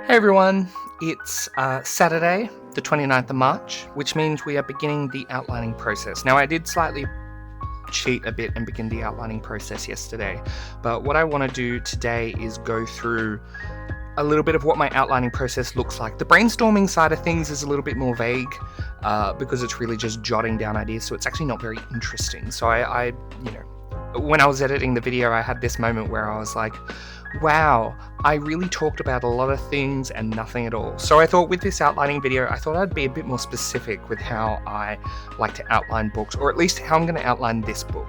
Hey everyone, it's Saturday, the 29th of March, which means we are beginning the outlining process. Now, I did slightly cheat a bit and begin the outlining process yesterday, but what I want to do today is go through a little bit of what my outlining process looks like. The brainstorming side of things is a little bit more vague because it's really just jotting down ideas, so it's actually not very interesting. So I when I was editing the video, I had this moment where I was like, wow, I really talked about a lot of things and nothing at all. So I thought with this outlining video, I thought I'd be a bit more specific with how I like to outline books, or at least how I'm going to outline this book.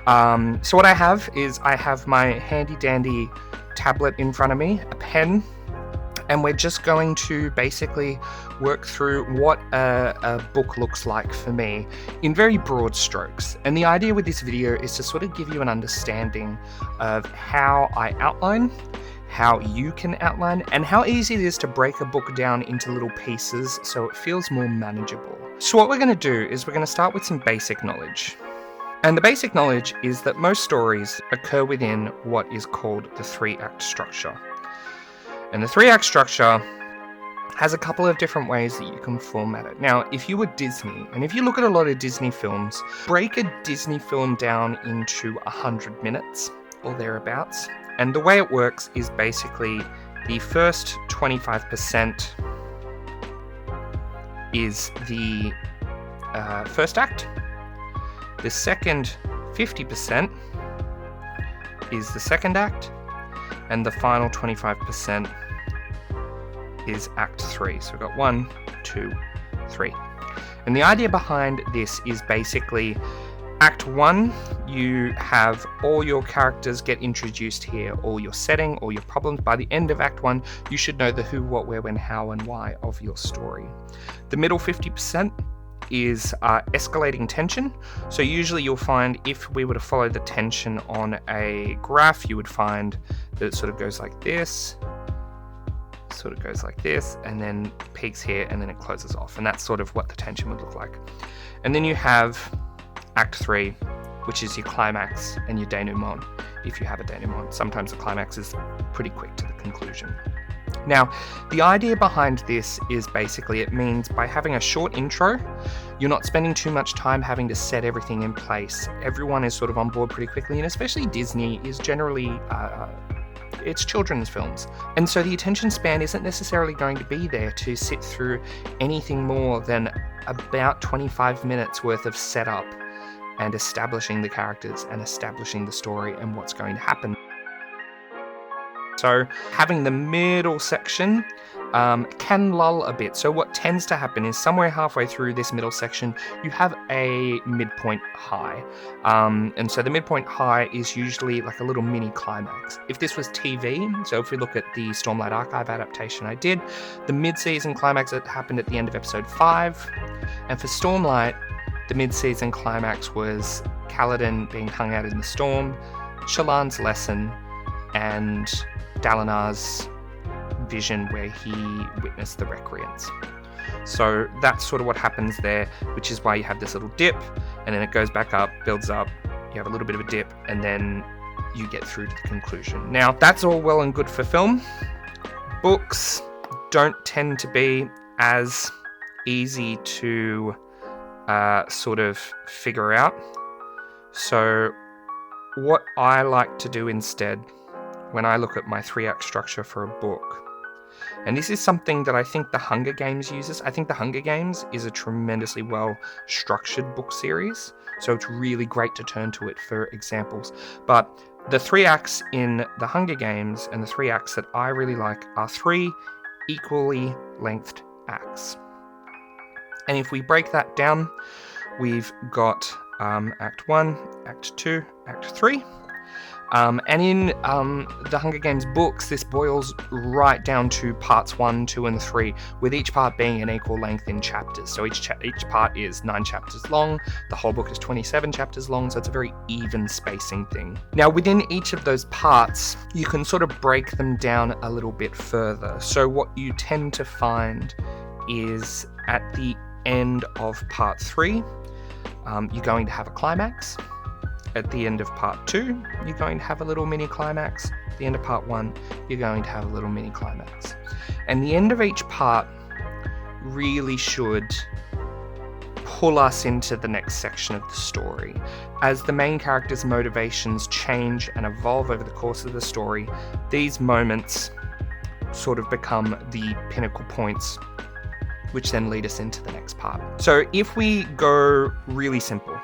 So what I have is I have my handy dandy tablet in front of me, a pen, and we're just going to basically work through what a book looks like for me in very broad strokes. And the idea with this video is to sort of give you an understanding of how I outline, how you can outline, and how easy it is to break a book down into little pieces so it feels more manageable. So what we're going to do is we're going to start with some basic knowledge. And the basic knowledge is that most stories occur within what is called the 3-act structure. And the 3-act structure has a couple of different ways that you can format it. Now, if you were Disney, and if you look at a lot of Disney films, break a Disney film down into 100 minutes or thereabouts. And the way it works is basically the first 25% is the first act. The second 50% is the second act. And the final 25% is Act 3. So we've got 1, 2, 3. And the idea behind this is basically Act 1, you have all your characters get introduced here, all your setting, all your problems. By the end of Act 1, you should know the who, what, where, when, how, and why of your story. The middle 50% is escalating tension. So usually you'll find if we were to follow the tension on a graph, you would find that it sort of goes like this, sort of goes like this, and then peaks here, and then it closes off. And that's sort of what the tension would look like. And then you have Act 3, which is your climax and your denouement, if you have a denouement. Sometimes the climax is pretty quick to the conclusion. Now, the idea behind this is basically it means by having a short intro, you're not spending too much time having to set everything in place. Everyone is sort of on board pretty quickly, and especially Disney is generally it's children's films. And so the attention span isn't necessarily going to be there to sit through anything more than about 25 minutes worth of setup and establishing the characters and establishing the story and what's going to happen. So having the middle section can lull a bit. So what tends to happen is somewhere halfway through this middle section, you have a midpoint high. And so the midpoint high is usually like a little mini climax. If this was TV, so if we look at the Stormlight Archive adaptation I did, the mid-season climax that happened at the end of episode 5. And for Stormlight, the mid-season climax was Kaladin being hung out in the storm, Shallan's lesson, and Dalinar's vision where he witnessed the recreants. So that's sort of what happens there, which is why you have this little dip, and then it goes back up, builds up, you have a little bit of a dip, and then you get through to the conclusion. Now, that's all well and good for film. Books don't tend to be as easy to sort of figure out. So what I like to do instead when I look at my 3-act structure for a book, and this is something that I think The Hunger Games uses. I think The Hunger Games is a tremendously well-structured book series, so it's really great to turn to it for examples. But the 3 acts in The Hunger Games and the 3 acts that I really like are 3 equally lengthed acts. And if we break that down, we've got Act 1, Act 2, Act 3. And in the Hunger Games books, this boils right down to parts 1, 2, and 3, with each part being an equal length in chapters. So each part is 9 chapters long, the whole book is 27 chapters long, so it's a very even spacing thing. Now, within each of those parts, you can sort of break them down a little bit further. So what you tend to find is at the end of part 3, you're going to have a climax. at the end of part 2, you're going to have a little mini climax. At the end of part 1, you're going to have a little mini climax. And the end of each part really should pull us into the next section of the story. As the main character's motivations change and evolve over the course of the story, these moments sort of become the pinnacle points, which then lead us into the next part. So if we go really simple,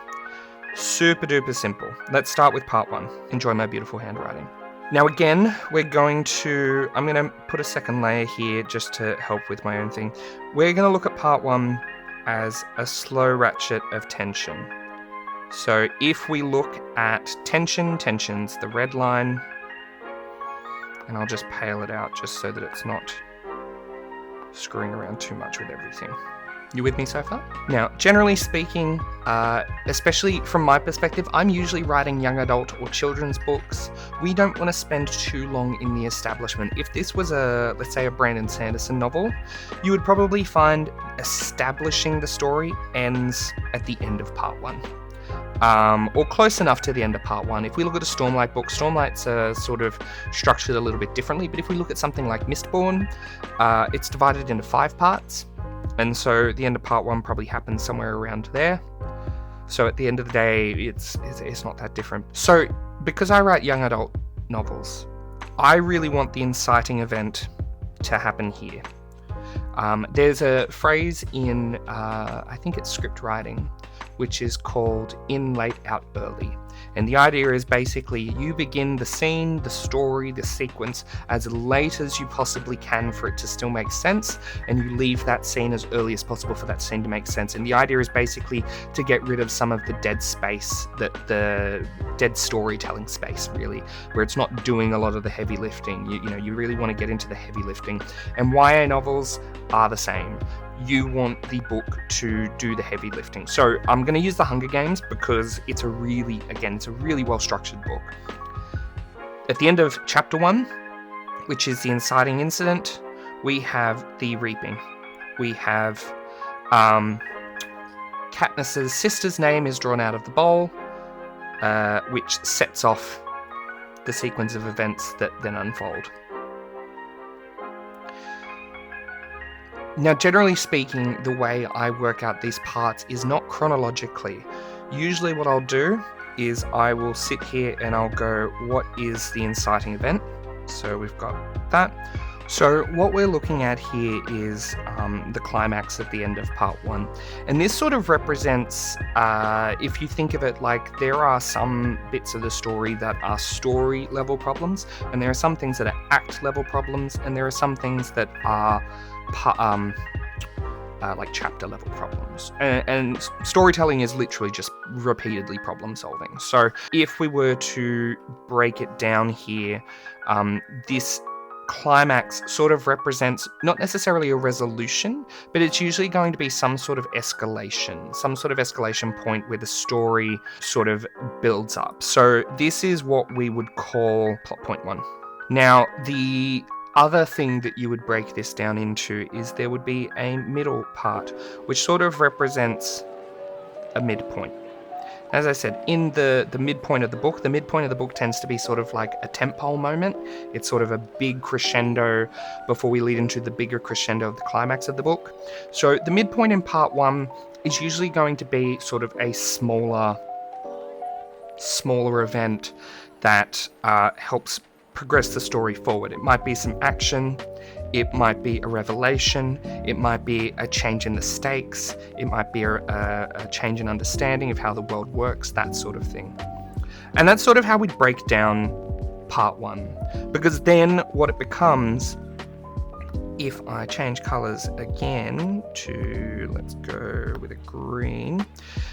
super duper simple, let's start with part 1. Enjoy my beautiful handwriting. Now again, I'm going to put a second layer here just to help with my own thing. We're going to look at part 1 as a slow ratchet of tension. So if we look at tension's the red line, and I'll just pale it out just so that it's not screwing around too much with everything. You with me so far? Now, generally speaking, especially from my perspective, I'm usually writing young adult or children's books. We don't want to spend too long in the establishment. If this was let's say a Brandon Sanderson novel, you would probably find establishing the story ends at the end of part 1. Or close enough to the end of part 1. If we look at a Stormlight book, Stormlight's sort of structured a little bit differently, but if we look at something like Mistborn, it's divided into 5 parts. And so the end of part 1 probably happens somewhere around there. So at the end of the day, it's not that different. So because I write young adult novels, I really want the inciting event to happen here. There's a phrase in, I think it's script writing, which is called in late, out early. And the idea is basically you begin the scene, the story, the sequence as late as you possibly can for it to still make sense, and you leave that scene as early as possible for that scene to make sense. And the idea is basically to get rid of some of the dead space, the dead storytelling space, really, where it's not doing a lot of the heavy lifting. You really want to get into the heavy lifting. And YA novels are the same. You want the book to do the heavy lifting. So I'm going to use The Hunger Games because it's a really well-structured book. At the end of chapter 1, which is the inciting incident, we have the reaping. We have Katniss's sister's name is drawn out of the bowl, which sets off the sequence of events that then unfold. Now, generally speaking, the way I work out these parts is not chronologically. Usually what I'll do is I will sit here and I'll go, what is the inciting event? So we've got that. So what we're looking at here is the climax at the end of part 1. And this sort of represents, if you think of it like there are some bits of the story that are story level problems, and there are some things that are act level problems, and there are some things that are like chapter level problems. And storytelling is literally just repeatedly problem solving. So if we were to break it down here, this climax sort of represents not necessarily a resolution, but it's usually going to be some sort of escalation point where the story sort of builds up. So this is what we would call plot point 1. Now, the other thing that you would break this down into is there would be a middle part, which sort of represents a midpoint. As I said, in the midpoint of the book tends to be sort of like a tentpole moment. It's sort of a big crescendo before we lead into the bigger crescendo of the climax of the book. So the midpoint in part 1 is usually going to be sort of a smaller event that helps progress the story forward. It might be some action, it might be a revelation, it might be a change in the stakes, it might be a change in understanding of how the world works, that sort of thing. And that's sort of how we'd break down part 1. Because then what it becomes, if I change colours again to, let's go with a green.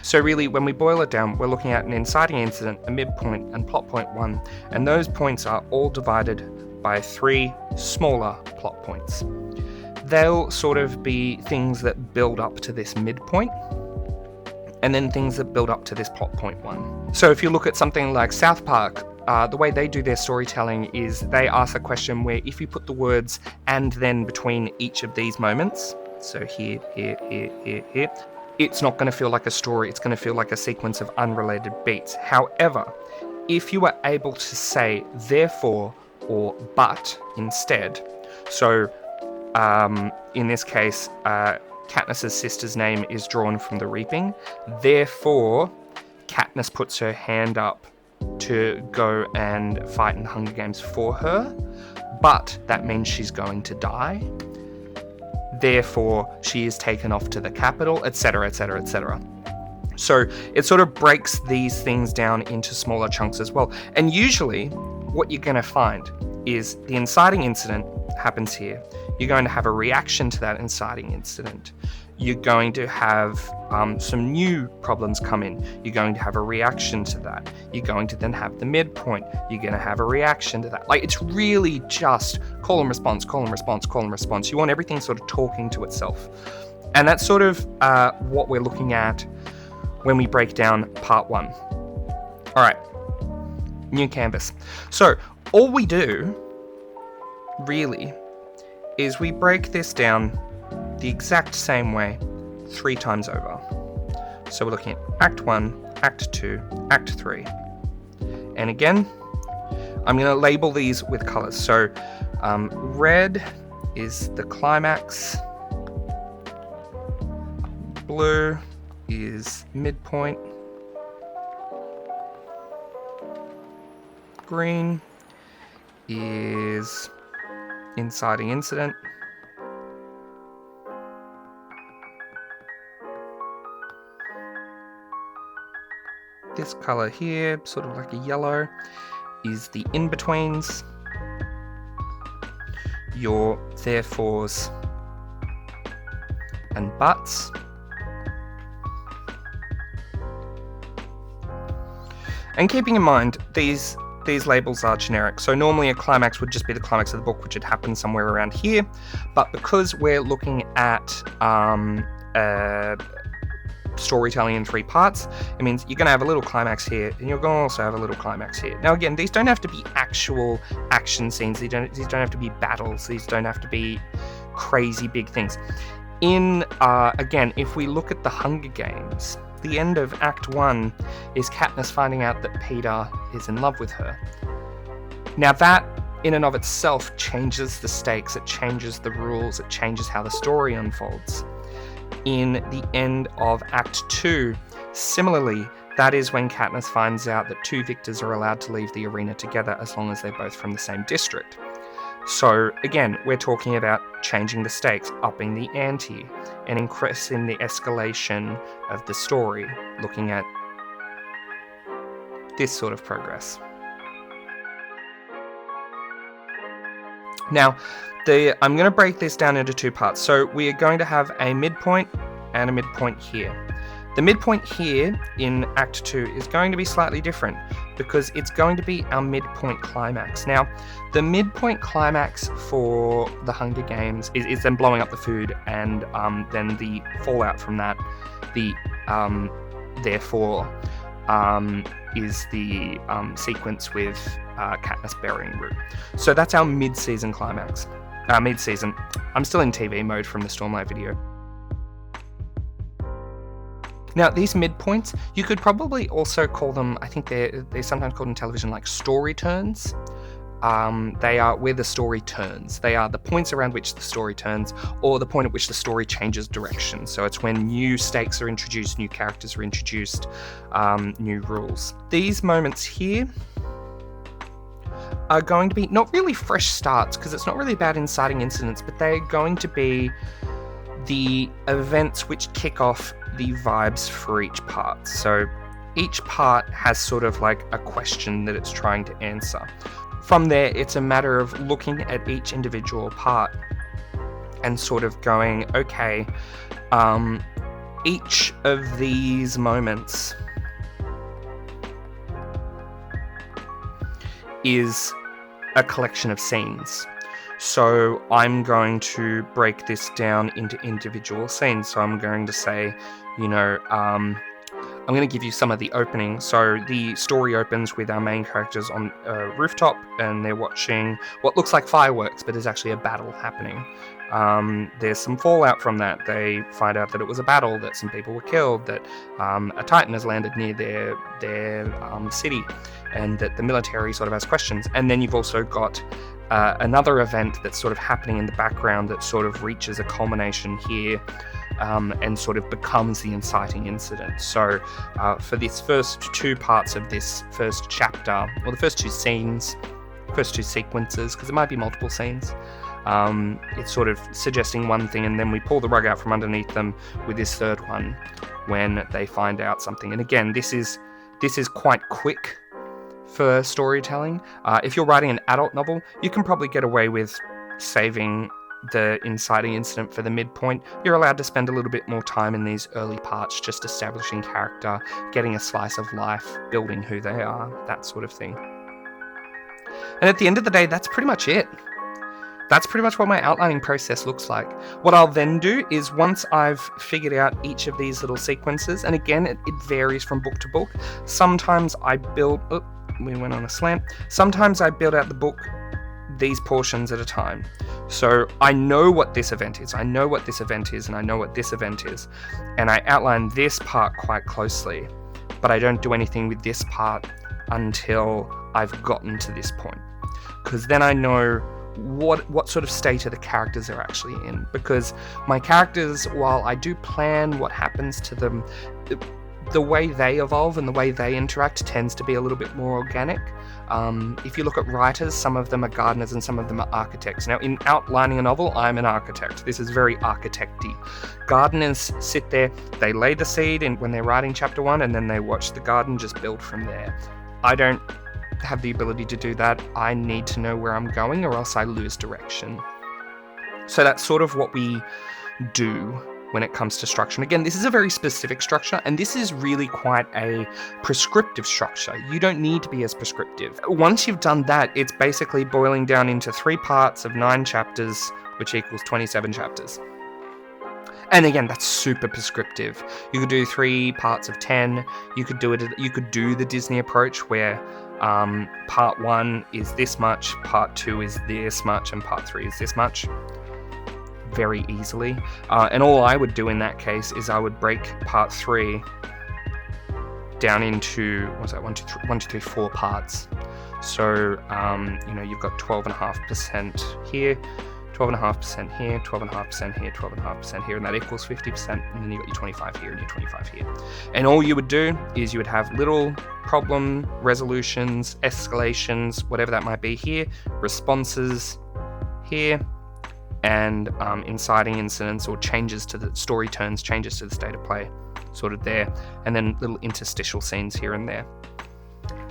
So really, when we boil it down, we're looking at an inciting incident, a midpoint, and plot point 1. And those points are all divided by 3 smaller plot points. They'll sort of be things that build up to this midpoint, and then things that build up to this plot point 1. So if you look at something like South Park, the way they do their storytelling is they ask a question where if you put the words "and then" between each of these moments, so here, it's not going to feel like a story. It's going to feel like a sequence of unrelated beats. However, if you are able to say therefore or but instead, so in this case, Katniss's sister's name is drawn from the reaping. Therefore, Katniss puts her hand up to go and fight in the Hunger Games for her, but that means she's going to die. Therefore, she is taken off to the capital, etc., etc., etc. So it sort of breaks these things down into smaller chunks as well. And usually, what you're going to find is the inciting incident happens here. You're going to have a reaction to that inciting incident. You're going to have some new problems come in. You're going to have a reaction to that. You're going to then have the midpoint. You're going to have a reaction to that. Like, it's really just call and response, call and response, call and response. You want everything sort of talking to itself. And that's sort of what we're looking at when we break down part 1. All right, new canvas. So all we do, really, is we break this down the exact same way 3 times over. So we're looking at Act 1, Act 2, Act 3. And again, I'm going to label these with colours. So red is the climax, blue is midpoint, green is inciting incident, this colour here, sort of like a yellow, is the in-betweens, your therefores and buts. And keeping in mind, these labels are generic. So normally a climax would just be the climax of the book, which had happened somewhere around here. But because we're looking at storytelling in 3 parts, it means you're going to have a little climax here, and you're going to also have a little climax here. Now again, these don't have to be actual action scenes. These don't have to be battles. These don't have to be crazy big things. Again, if we look at the Hunger Games, the end of Act 1 is Katniss finding out that Peter is in love with her. Now that, in and of itself, changes the stakes, it changes the rules, it changes how the story unfolds. In the end of Act 2, similarly, that is when Katniss finds out that 2 victors are allowed to leave the arena together as long as they're both from the same district. So again, we're talking about changing the stakes, upping the ante, and increasing the escalation of the story, looking at this sort of progress. Now, I'm going to break this down into 2 parts. So we are going to have a midpoint and a midpoint here. The midpoint here in Act 2 is going to be slightly different because it's going to be our midpoint climax. Now, the midpoint climax for the Hunger Games is them blowing up the food, and then the fallout from that, therefore, is the sequence with Katniss burying Rue. So that's our mid-season climax. Mid-season. I'm still in TV mode from the Stormlight video. Now, these midpoints, you could probably also call them, I think they're sometimes called in television like story turns. They are where the story turns. They are the points around which the story turns, or the point at which the story changes direction. So it's when new stakes are introduced, new characters are introduced, new rules. These moments here are going to be not really fresh starts, because it's not really about inciting incidents, but they're going to be the events which kick off the vibes for each part. So each part has sort of like a question that it's trying to answer. From there, it's a matter of looking at each individual part and sort of going, okay, each of these moments is a collection of scenes. So I'm going to break this down into individual scenes. So I'm going to say, I'm going to give you some of the opening. So the story opens with our main characters on a rooftop, and they're watching what looks like fireworks, but is actually a battle happening. There's some fallout from that. They find out that it was a battle, that some people were killed, that a Titan has landed near their city, and that the military sort of has questions. And then you've also got another event that's sort of happening in the background that sort of reaches a culmination here, and sort of becomes the inciting incident. So for these first two parts of this first chapter, or the first two scenes, first two sequences, because it might be multiple scenes, it's sort of suggesting one thing, and then we pull the rug out from underneath them with this third one when they find out something. And again, this is quite quick for storytelling. If you're writing an adult novel, you can probably get away with saving the inciting incident for the midpoint. You're allowed to spend a little bit more time in these early parts just establishing character, getting a slice of life, building who they are, that sort of thing. And at the end of the day, that's pretty much it. That's pretty much what my outlining process looks like. What I'll then do is, once I've figured out each of these little sequences, and again, it varies from book to book. Sometimes I build... Oh, we went on a slant. Sometimes I build out the book these portions at a time. So I know what this event is, I know what this event is, and I know what this event is. And I outline this part quite closely, but I don't do anything with this part until I've gotten to this point. Because then I know what sort of state of the characters are actually in. Because my characters, while I do plan what happens to them, the way they evolve and the way they interact tends to be a little bit more organic. If you look at writers, some of them are gardeners and some of them are architects. Now, in outlining a novel, I'm an architect. This is very architect-y. Gardeners sit there, they lay the seed when they're writing chapter 1, and then they watch the garden just build from there. I don't have the ability to do that. I need to know where I'm going, or else I lose direction. So that's sort of what we do when it comes to structure. And again, this is a very specific structure, and this is really quite a prescriptive structure. You don't need to be as prescriptive. Once you've done that, it's basically boiling down into 3 parts of 9 chapters, which equals 27 chapters. And again, that's super prescriptive. You could do 3 parts of 10. You could do the Disney approach where part 1 is this much, part 2 is this much, and part 3 is this much. Very easily. And all I would do in that case is I would break part 3 down into, what's that, 1, 2, 3, 4 parts. So, you've got 12.5% here, 12.5% here, 12.5% here, 12.5% here, and that equals 50%, and then you've got your 25 here and your 25 here. And all you would do is you would have little problem resolutions, escalations, whatever that might be here, responses here, and inciting incidents or changes to the story turns, changes to the state of play, sort of there, and then little interstitial scenes here and there.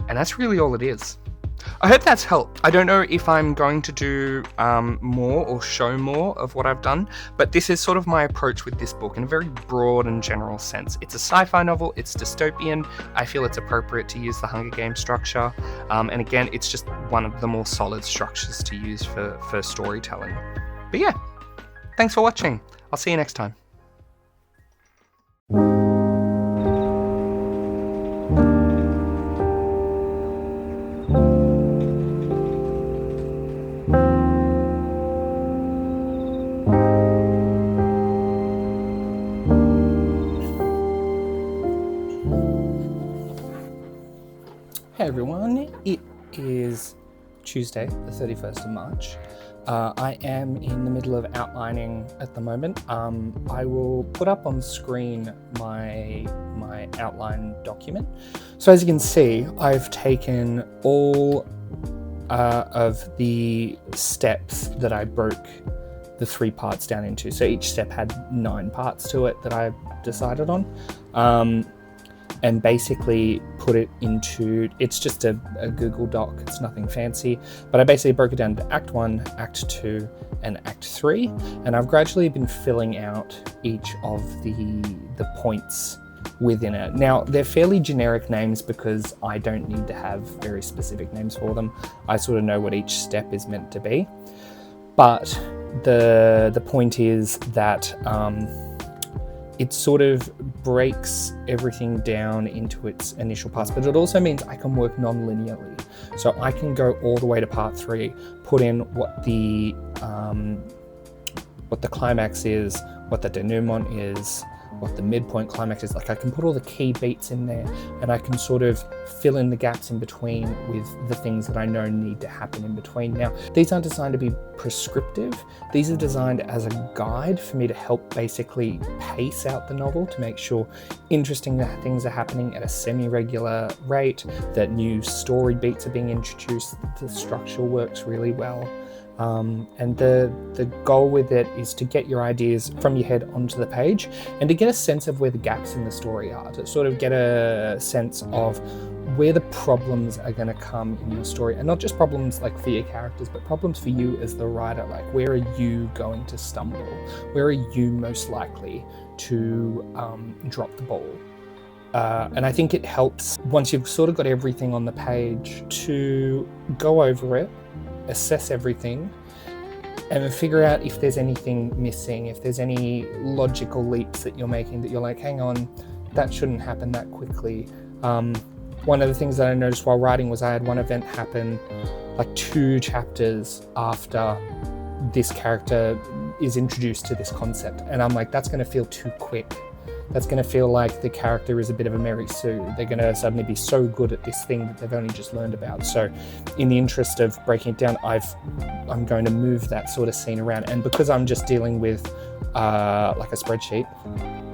And that's really all it is. I hope that's helped. I don't know if I'm going to do more or show more of what I've done, but this is sort of my approach with this book in a very broad and general sense. It's a sci-fi novel, it's dystopian. I feel it's appropriate to use the Hunger Games structure, and again, it's just one of the more solid structures to use for storytelling. But yeah, thanks for watching. I'll see you next time. Hey everyone, it is Tuesday, the 31st of March. I am in the middle of outlining at the moment. I will put up on screen my outline document. So as you can see, I've taken all of the steps that I broke the 3 parts down into. So each step had 9 parts to it that I decided on. And basically put it into, it's just a Google Doc, it's nothing fancy, but I basically broke it down to Act 1, Act 2, and Act 3, and I've gradually been filling out each of the points within it. Now, they're fairly generic names because I don't need to have very specific names for them. I sort of know what each step is meant to be, but the point is that it sort of breaks everything down into its initial parts, but it also means I can work non-linearly. So I can go all the way to part 3, put in what the what the climax is, what the denouement is, what the midpoint climax is. Like I can put all the key beats in there, and I can sort of fill in the gaps in between with the things that I know need to happen in between. Now, these aren't designed to be prescriptive. These are designed as a guide for me to help basically pace out the novel, to make sure interesting things are happening at a semi-regular rate, that new story beats are being introduced, the structure works really well. And the goal with it is to get your ideas from your head onto the page, and to get a sense of where the gaps in the story are, to sort of get a sense of where the problems are going to come in your story, and not just problems like for your characters, but problems for you as the writer. Like, where are you going to stumble? Where are you most likely to drop the ball? And I think it helps, once you've sort of got everything on the page, to go over it, assess everything, and figure out if there's anything missing, if there's any logical leaps that you're making that you're like, hang on, that shouldn't happen that quickly. One of the things that I noticed while writing was I had one event happen like 2 chapters after this character is introduced to this concept, and I'm like, that's going to feel too quick. That's going to feel like the character is a bit of a Mary Sue. They're going to suddenly be so good at this thing that they've only just learned about. So in the interest of breaking it down, I'm going to move that sort of scene around. And because I'm just dealing with like a spreadsheet,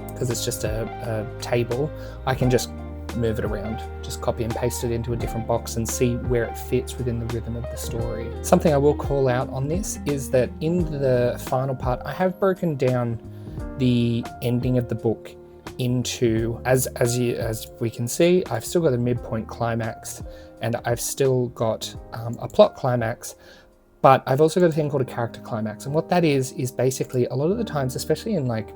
because it's just a table, I can just move it around, just copy and paste it into a different box and see where it fits within the rhythm of the story. Something I will call out on this is that in the final part, I have broken down the ending of the book into, as we can see, I've still got a midpoint climax, and I've still got a plot climax, but I've also got a thing called a character climax. And what that is basically, a lot of the times, especially in like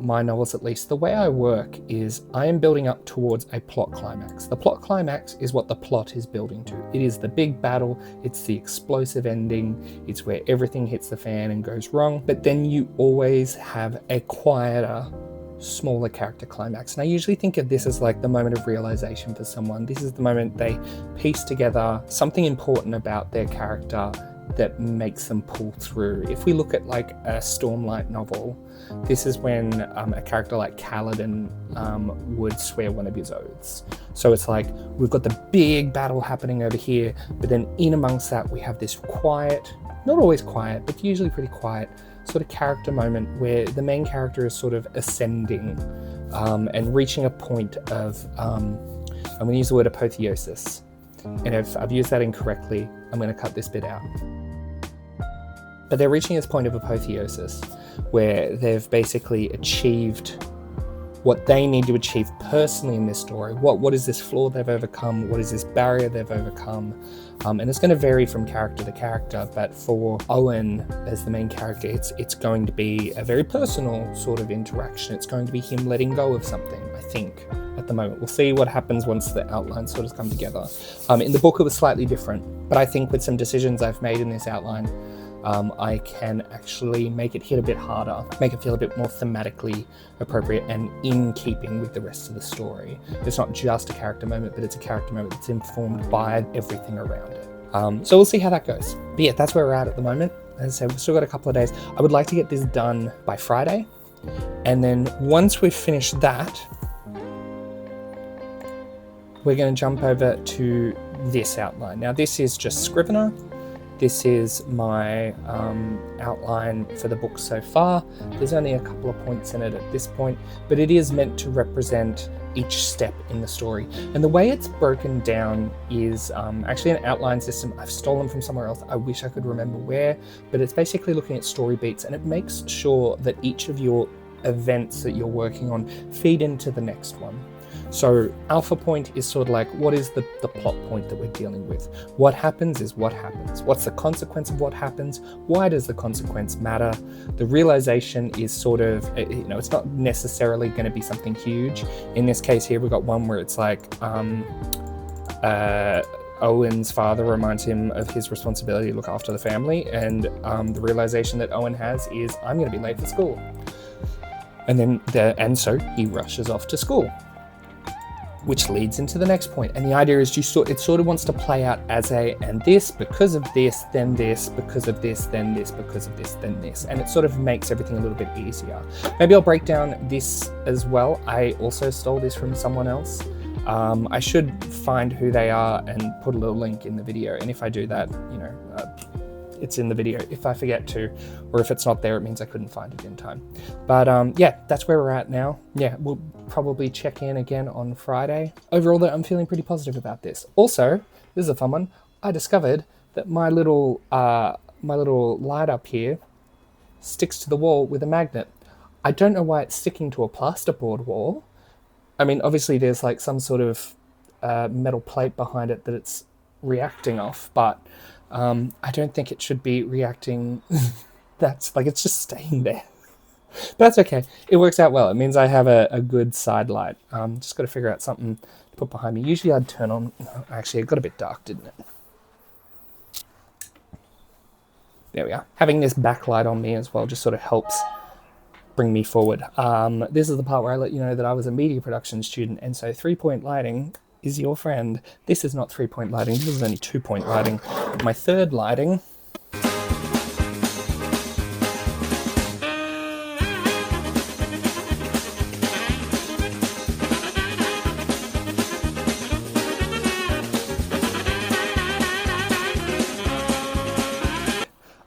my novels at least, the way I work is I am building up towards a plot climax. The plot climax is what the plot is building to. It is the big battle, it's the explosive ending, it's where everything hits the fan and goes wrong. But then you always have a quieter, smaller character climax. And I usually think of this as like the moment of realization for someone. This is the moment they piece together something important about their character that makes them pull through. If we look at like a Stormlight novel, this is when a character like Kaladin would swear one of his oaths. So it's like, we've got the big battle happening over here, but then in amongst that we have this quiet, not always quiet, but usually pretty quiet, sort of character moment where the main character is sort of ascending and reaching a point of, I'm going to use the word apotheosis. And if I've used that incorrectly, I'm going to cut this bit out. But they're reaching this point of apotheosis where they've basically achieved what they need to achieve personally in this story. What is this flaw they've overcome? What is this barrier they've overcome? And it's going to vary from character to character, but for Owen as the main character, it's going to be a very personal sort of interaction. It's going to be him letting go of something, I think, at the moment. We'll see what happens once the outline sort of come together. In the book, it was slightly different, but I think with some decisions I've made in this outline, I can actually make it hit a bit harder, make it feel a bit more thematically appropriate and in keeping with the rest of the story. It's not just a character moment, but it's a character moment that's informed by everything around it. So we'll see how that goes. But yeah, that's where we're at the moment. As I said, we've still got a couple of days. I would like to get this done by Friday. And then once we've finished that, we're going to jump over to this outline. Now this is just Scrivener. This is my outline for the book so far. There's only a couple of points in it at this point, but it is meant to represent each step in the story. And the way it's broken down is actually an outline system I've stolen from somewhere else. I wish I could remember where, but it's basically looking at story beats, and it makes sure that each of your events that you're working on feed into the next one. So alpha point is sort of like, what is the plot point that we're dealing with? What happens is what happens. What's the consequence of what happens? Why does the consequence matter? The realization is sort of, it's not necessarily going to be something huge. In this case here, we've got one where it's like, Owen's father reminds him of his responsibility to look after the family, and the realization that Owen has is, I'm going to be late for school. And so he rushes off to school. which leads into the next point. And the idea is it sort of wants to play out as and this, because of this, then this, because of this, then this, because of this, then this. And it sort of makes everything a little bit easier. Maybe I'll break down this as well. I also stole this from someone else. I should find who they are and put a little link in the video. And if I do that, it's in the video. If I forget to, or if it's not there, it means I couldn't find it in time. But yeah, that's where we're at now. Yeah, we'll probably check in again on Friday. Overall, though, I'm feeling pretty positive about this. Also, this is a fun one. I discovered that my little light up here sticks to the wall with a magnet. I don't know why it's sticking to a plasterboard wall. I mean, obviously there's like some sort of metal plate behind it that it's reacting off, but I don't think it should be reacting. That's like, it's just staying there. That's okay. It works out well. It means I have a good side light. Just got to figure out something to put behind me. Usually I'd turn on. Actually, it got a bit dark, didn't it? There we are. Having this backlight on me as well just sort of helps bring me forward. This is the part where I let you know that I was a media production student, and so 3-point lighting is your friend. This is not 3-point lighting, this is only 2-point lighting. My third lighting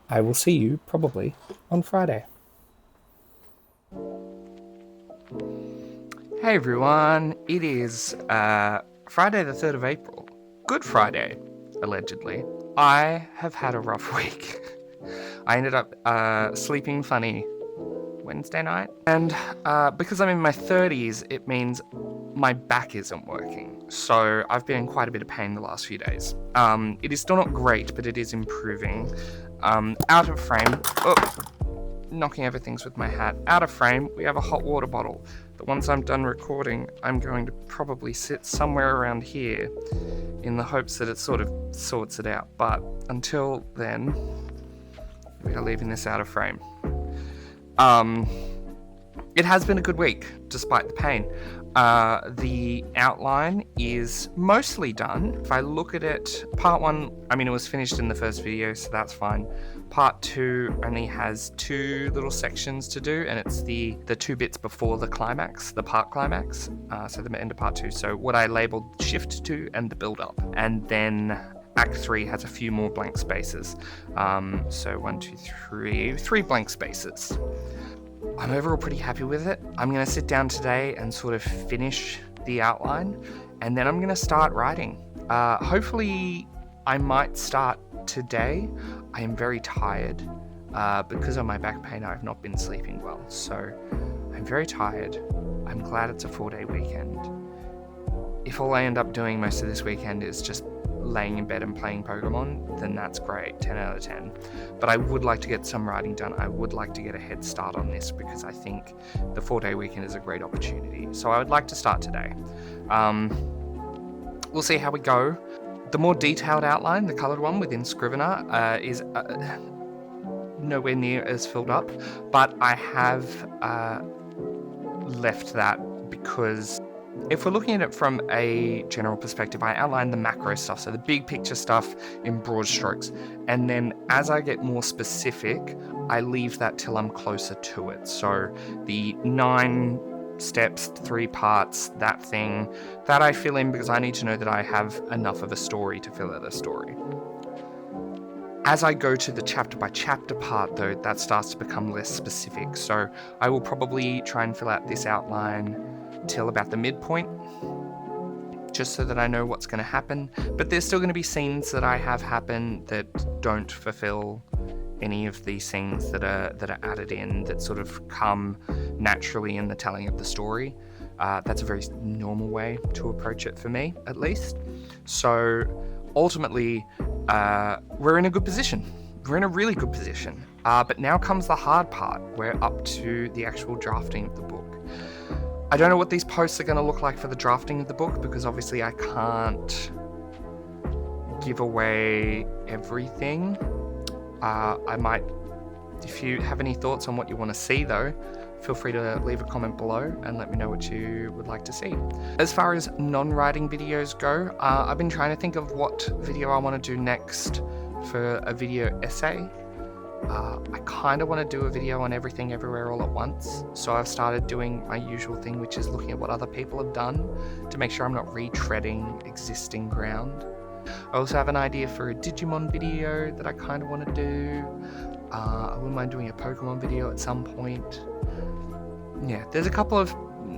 I will see you probably on Friday. Hey everyone, it is Friday the 3rd of April. Good Friday, allegedly. I have had a rough week. I ended up sleeping funny Wednesday night. And because I'm in my 30s, it means my back isn't working. So I've been in quite a bit of pain the last few days. It is still not great, but it is improving. Out of frame. Oh, knocking over things with my hat. Out of frame, we have a hot water bottle. But once I'm done recording, I'm going to probably sit somewhere around here in the hopes that it sort of sorts it out. But until then, we are leaving this out of frame. It has been a good week, despite the pain. The outline is mostly done. If I look at it, part 1, I mean, it was finished in the first video, so that's fine. Part 2 only has 2 little sections to do, and it's the 2 bits before the climax, the part climax, so the end of part 2. So what I labeled shift 2 and the build up. And then Act 3 has a few more blank spaces. So 1, 2, 3 blank spaces. I'm overall pretty happy with it. I'm going to sit down today and sort of finish the outline, and then I'm going to start writing. Hopefully I might start today. I am very tired. Because of my back pain, I've not been sleeping well. So I'm very tired. I'm glad it's a 4-day weekend. If all I end up doing most of this weekend is just laying in bed and playing Pokemon, then that's great, 10 out of 10. But I would like to get some writing done. I would like to get a head start on this because I think the 4-day weekend is a great opportunity. So I would like to start today. We'll see how we go. The more detailed outline, the coloured one within Scrivener, is nowhere near as filled up, but I have left that because if we're looking at it from a general perspective, I outline the macro stuff, so the big picture stuff in broad strokes. And then as I get more specific, I leave that till I'm closer to it. So the 9 steps, 3 parts, that thing, that I fill in because I need to know that I have enough of a story to fill out a story. As I go to the chapter by chapter part though, that starts to become less specific. So I will probably try and fill out this outline till about the midpoint, just so that I know what's going to happen. But there's still going to be scenes that I have happen that don't fulfill any of these scenes that are added in, that sort of come naturally in the telling of the story. That's a very normal way to approach it for me, at least. So ultimately, we're in a good position. We're in a really good position. But now comes the hard part. We're up to the actual drafting of the book. I don't know what these posts are going to look like for the drafting of the book, because obviously I can't give away everything. I might, if you have any thoughts on what you want to see though, feel free to leave a comment below and let me know what you would like to see. As far as non-writing videos go, I've been trying to think of what video I want to do next for a video essay. I kind of want to do a video on everything everywhere all at once, so I've started doing my usual thing, which is looking at what other people have done to make sure I'm not retreading existing ground. I also have an idea for a Digimon video that I kind of want to do. I wouldn't mind doing a Pokemon video at some point. Yeah, there's a couple of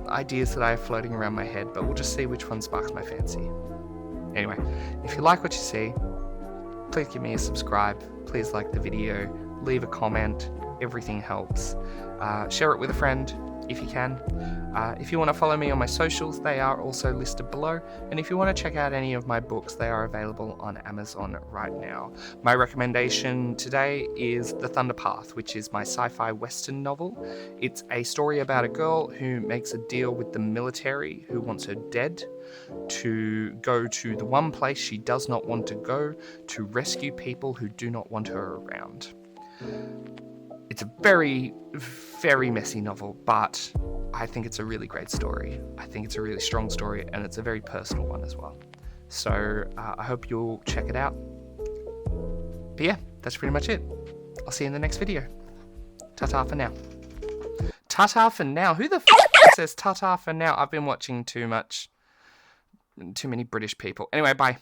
ideas that I have floating around my head, but we'll just see which one sparks my fancy. Anyway, if you like what you see, please give me a subscribe, please like the video, leave a comment, everything helps. Share it with a friend if you can. If you want to follow me on my socials, they are also listed below. And if you want to check out any of my books, they are available on Amazon right now. My recommendation today is The Thunder Path, which is my sci-fi western novel. It's a story about a girl who makes a deal with the military who wants her dead to go to the one place she does not want to go to rescue people who do not want her around. It's a very, very messy novel, but I think it's a really great story. I think it's a really strong story, and it's a very personal one as well. So I hope you'll check it out. But yeah, that's pretty much it. I'll see you in the next video. Ta-ta for now. Ta-ta for now? Who the f*** says ta-ta for now? I've been watching too many British people. Anyway, bye.